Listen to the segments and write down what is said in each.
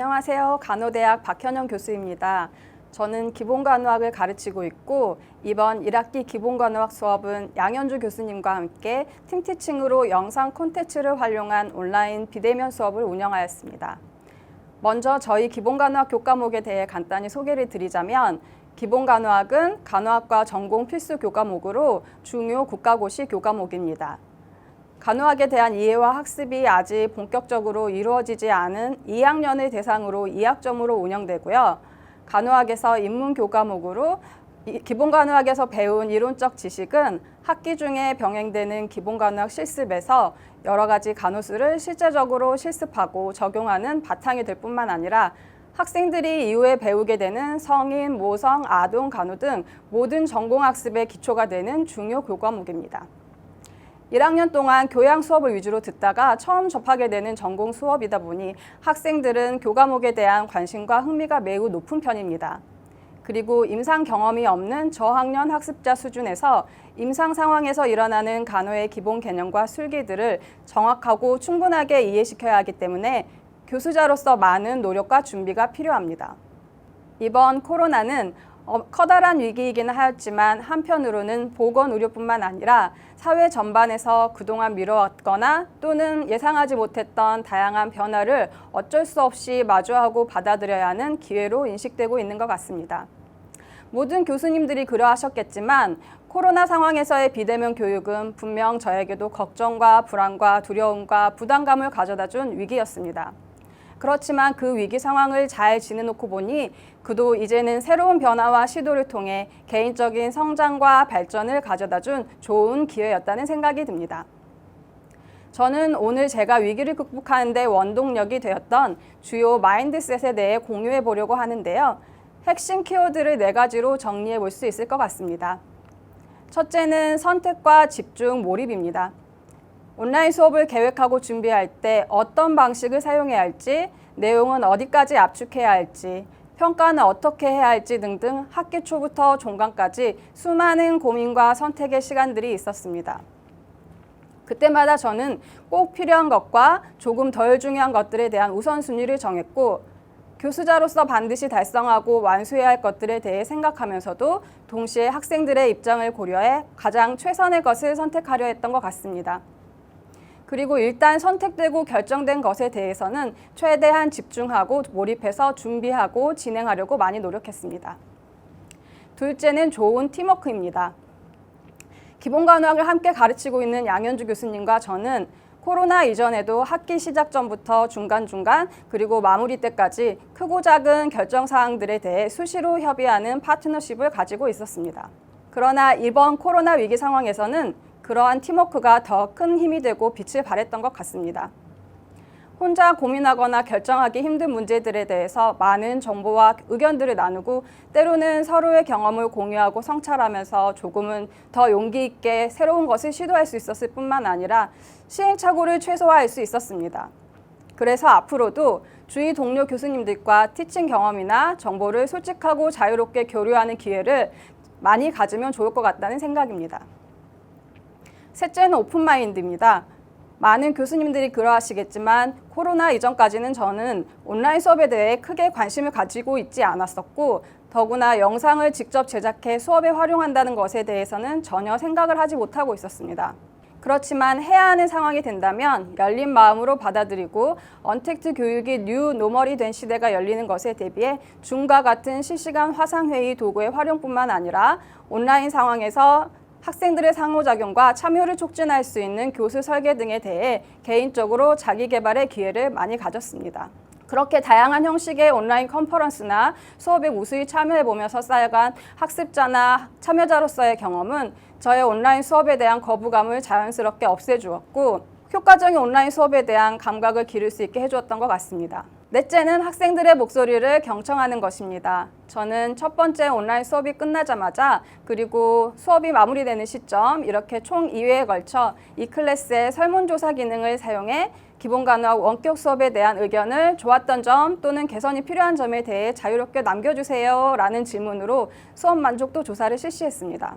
안녕하세요. 간호대학 박현영 교수입니다. 저는 기본간호학을 가르치고 있고 이번 1학기 기본간호학 수업은 양현주 교수님과 함께 팀티칭으로 영상 콘텐츠를 활용한 온라인 비대면 수업을 운영하였습니다. 먼저 저희 기본간호학 교과목에 대해 간단히 소개를 드리자면 기본간호학은 간호학과 전공 필수 교과목으로 중요 국가고시 교과목입니다. 간호학에 대한 이해와 학습이 아직 본격적으로 이루어지지 않은 2학년을 대상으로 2학점으로 운영되고요. 간호학에서 입문 교과목으로 기본간호학에서 배운 이론적 지식은 학기 중에 병행되는 기본간호학 실습에서 여러 가지 간호술을 실제적으로 실습하고 적용하는 바탕이 될 뿐만 아니라 학생들이 이후에 배우게 되는 성인, 모성, 아동, 간호 등 모든 전공학습의 기초가 되는 중요 교과목입니다. 1학년 동안 교양 수업을 위주로 듣다가 처음 접하게 되는 전공 수업이다 보니 학생들은 교과목에 대한 관심과 흥미가 매우 높은 편입니다. 그리고 임상 경험이 없는 저학년 학습자 수준에서 임상 상황에서 일어나는 간호의 기본 개념과 술기들을 정확하고 충분하게 이해시켜야 하기 때문에 교수자로서 많은 노력과 준비가 필요합니다. 이번 코로나는 커다란 위기이기는 하였지만 한편으로는 보건의료뿐만 아니라 사회 전반에서 그동안 미뤄왔거나 또는 예상하지 못했던 다양한 변화를 어쩔 수 없이 마주하고 받아들여야 하는 기회로 인식되고 있는 것 같습니다. 모든 교수님들이 그러하셨겠지만 코로나 상황에서의 비대면 교육은 분명 저에게도 걱정과 불안과 두려움과 부담감을 가져다준 위기였습니다. 그렇지만 그 위기 상황을 잘 지내놓고 보니 그도 이제는 새로운 변화와 시도를 통해 개인적인 성장과 발전을 가져다준 좋은 기회였다는 생각이 듭니다. 저는 오늘 제가 위기를 극복하는 데 원동력이 되었던 주요 마인드셋에 대해 공유해 보려고 하는데요. 핵심 키워드를 4가지로 정리해 볼 수 있을 것 같습니다. 첫째는 선택과 집중, 몰입입니다. 온라인 수업을 계획하고 준비할 때 어떤 방식을 사용해야 할지, 내용은 어디까지 압축해야 할지, 평가는 어떻게 해야 할지 등등 학기 초부터 종강까지 수많은 고민과 선택의 시간들이 있었습니다. 그때마다 저는 꼭 필요한 것과 조금 덜 중요한 것들에 대한 우선순위를 정했고 교수자로서 반드시 달성하고 완수해야 할 것들에 대해 생각하면서도 동시에 학생들의 입장을 고려해 가장 최선의 것을 선택하려 했던 것 같습니다. 그리고 일단 선택되고 결정된 것에 대해서는 최대한 집중하고 몰입해서 준비하고 진행하려고 많이 노력했습니다. 둘째는 좋은 팀워크입니다. 기본간호학을 함께 가르치고 있는 양현주 교수님과 저는 코로나 이전에도 학기 시작 전부터 중간중간 그리고 마무리 때까지 크고 작은 결정사항들에 대해 수시로 협의하는 파트너십을 가지고 있었습니다. 그러나 이번 코로나 위기 상황에서는 그러한 팀워크가 더 큰 힘이 되고 빛을 발했던 것 같습니다. 혼자 고민하거나 결정하기 힘든 문제들에 대해서 많은 정보와 의견들을 나누고 때로는 서로의 경험을 공유하고 성찰하면서 조금은 더 용기 있게 새로운 것을 시도할 수 있었을 뿐만 아니라 시행착오를 최소화할 수 있었습니다. 그래서 앞으로도 주위 동료 교수님들과 티칭 경험이나 정보를 솔직하고 자유롭게 교류하는 기회를 많이 가지면 좋을 것 같다는 생각입니다. 셋째는 오픈마인드입니다. 많은 교수님들이 그러하시겠지만 코로나 이전까지는 저는 온라인 수업에 대해 크게 관심을 가지고 있지 않았었고 더구나 영상을 직접 제작해 수업에 활용한다는 것에 대해서는 전혀 생각을 하지 못하고 있었습니다. 그렇지만 해야 하는 상황이 된다면 열린 마음으로 받아들이고 언택트 교육이 뉴 노멀이 된 시대가 열리는 것에 대비해 줌과 같은 실시간 화상회의 도구의 활용뿐만 아니라 온라인 상황에서 학생들의 상호작용과 참여를 촉진할 수 있는 교수 설계 등에 대해 개인적으로 자기 개발의 기회를 많이 가졌습니다. 그렇게 다양한 형식의 온라인 컨퍼런스나 수업에 무수히 참여해보면서 쌓여간 학습자나 참여자로서의 경험은 저의 온라인 수업에 대한 거부감을 자연스럽게 없애주었고 효과적인 온라인 수업에 대한 감각을 기를 수 있게 해주었던 것 같습니다. 넷째는 학생들의 목소리를 경청하는 것입니다. 저는 첫 번째 온라인 수업이 끝나자마자 그리고 수업이 마무리되는 시점 이렇게 총 2회에 걸쳐 이클래스의 설문조사 기능을 사용해 기본간호학 원격 수업에 대한 의견을 좋았던 점 또는 개선이 필요한 점에 대해 자유롭게 남겨주세요 라는 질문으로 수업 만족도 조사를 실시했습니다.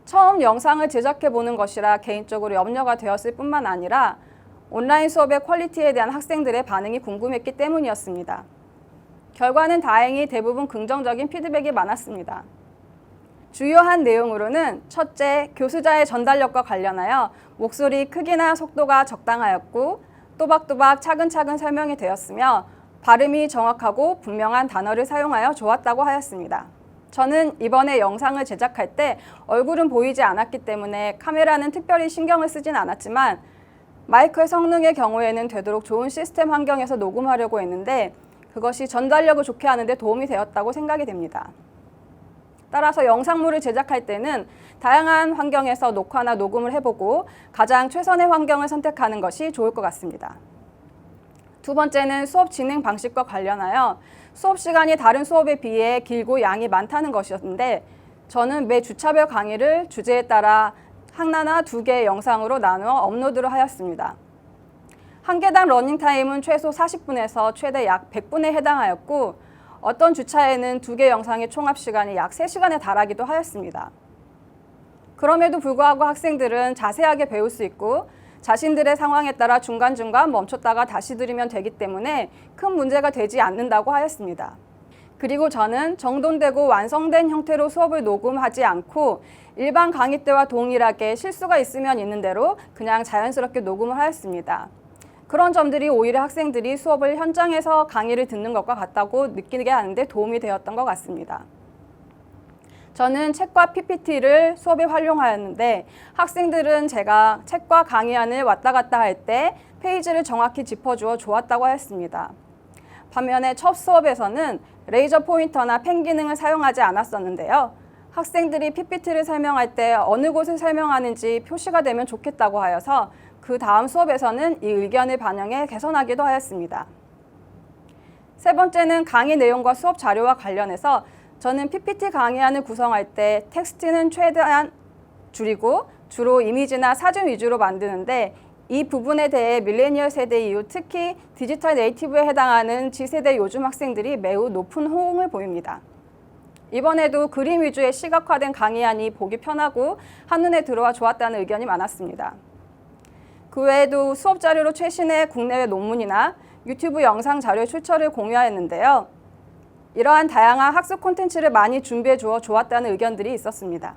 처음 영상을 제작해 보는 것이라 개인적으로 염려가 되었을 뿐만 아니라 온라인 수업의 퀄리티에 대한 학생들의 반응이 궁금했기 때문이었습니다. 결과는 다행히 대부분 긍정적인 피드백이 많았습니다. 주요한 내용으로는 첫째, 교수자의 전달력과 관련하여 목소리 크기나 속도가 적당하였고 또박또박 차근차근 설명이 되었으며 발음이 정확하고 분명한 단어를 사용하여 좋았다고 하였습니다. 저는 이번에 영상을 제작할 때 얼굴은 보이지 않았기 때문에 카메라는 특별히 신경을 쓰진 않았지만 마이크의 성능의 경우에는 되도록 좋은 시스템 환경에서 녹음하려고 했는데 그것이 전달력을 좋게 하는 데 도움이 되었다고 생각이 됩니다. 따라서 영상물을 제작할 때는 다양한 환경에서 녹화나 녹음을 해보고 가장 최선의 환경을 선택하는 것이 좋을 것 같습니다. 두 번째는 수업 진행 방식과 관련하여 수업 시간이 다른 수업에 비해 길고 양이 많다는 것이었는데 저는 매 주차별 강의를 주제에 따라 하나나 두 개의 영상으로 나누어 업로드를 하였습니다. 한 개당 러닝타임은 최소 40분에서 최대 약 100분에 해당하였고 어떤 주차에는 두 개 영상의 총합시간이 약 3시간에 달하기도 하였습니다. 그럼에도 불구하고 학생들은 자세하게 배울 수 있고 자신들의 상황에 따라 중간중간 멈췄다가 다시 들으면 되기 때문에 큰 문제가 되지 않는다고 하였습니다. 그리고 저는 정돈되고 완성된 형태로 수업을 녹음하지 않고 일반 강의 때와 동일하게 실수가 있으면 있는 대로 그냥 자연스럽게 녹음을 하였습니다. 그런 점들이 오히려 학생들이 수업을 현장에서 강의를 듣는 것과 같다고 느끼게 하는데 도움이 되었던 것 같습니다. 저는 책과 PPT를 수업에 활용하였는데 학생들은 제가 책과 강의안을 왔다 갔다 할 때 페이지를 정확히 짚어주어 좋았다고 하였습니다. 반면에 첫 수업에서는 레이저 포인터나 펜 기능을 사용하지 않았었는데요. 학생들이 PPT를 설명할 때 어느 곳을 설명하는지 표시가 되면 좋겠다고 하여서 그 다음 수업에서는 이 의견을 반영해 개선하기도 하였습니다. 세 번째는 강의 내용과 수업 자료와 관련해서 저는 PPT 강의안을 구성할 때 텍스트는 최대한 줄이고 주로 이미지나 사진 위주로 만드는데 이 부분에 대해 밀레니얼 세대 이후 특히 디지털 네이티브에 해당하는 G세대 요즘 학생들이 매우 높은 호응을 보입니다. 이번에도 그림 위주의 시각화된 강의안이 보기 편하고 한눈에 들어와 좋았다는 의견이 많았습니다. 그 외에도 수업 자료로 최신의 국내외 논문이나 유튜브 영상 자료 출처를 공유하였는데요. 이러한 다양한 학습 콘텐츠를 많이 준비해 주어 좋았다는 의견들이 있었습니다.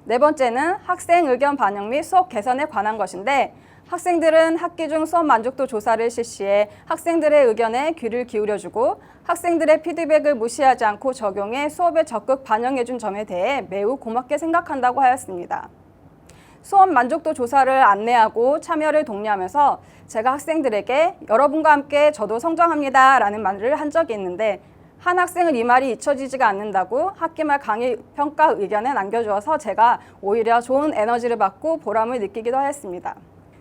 네 번째는 학생 의견 반영 및 수업 개선에 관한 것인데 학생들은 학기 중 수업 만족도 조사를 실시해 학생들의 의견에 귀를 기울여주고 학생들의 피드백을 무시하지 않고 적용해 수업에 적극 반영해준 점에 대해 매우 고맙게 생각한다고 하였습니다. 수업 만족도 조사를 안내하고 참여를 독려하면서 제가 학생들에게 여러분과 함께 저도 성장합니다 라는 말을 한 적이 있는데 한 학생은 이 말이 잊혀지지가 않는다고 학기 말 강의 평가 의견에 남겨주어서 제가 오히려 좋은 에너지를 받고 보람을 느끼기도 하였습니다.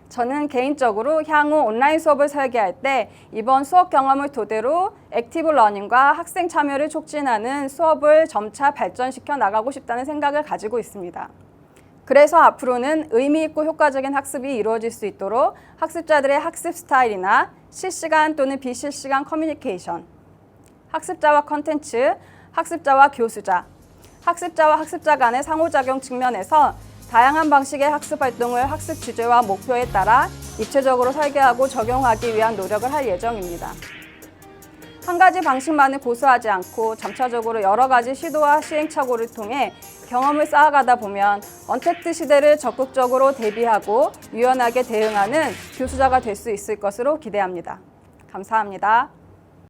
저는 개인적으로 향후 온라인 수업을 설계할 때 이번 수업 경험을 토대로 액티브 러닝과 학생 참여를 촉진하는 수업을 점차 발전시켜 나가고 싶다는 생각을 가지고 있습니다. 그래서 앞으로는 의미 있고 효과적인 학습이 이루어질 수 있도록 학습자들의 학습 스타일이나 실시간 또는 비실시간 커뮤니케이션, 학습자와 컨텐츠, 학습자와 교수자, 학습자와 학습자 간의 상호작용 측면에서 다양한 방식의 학습 활동을 학습 주제와 목표에 따라 입체적으로 설계하고 적용하기 위한 노력을 할 예정입니다. 한 가지 방식만을 고수하지 않고 점차적으로 여러 가지 시도와 시행착오를 통해 경험을 쌓아가다 보면 언택트 시대를 적극적으로 대비하고 유연하게 대응하는 교수자가 될 수 있을 것으로 기대합니다. 감사합니다.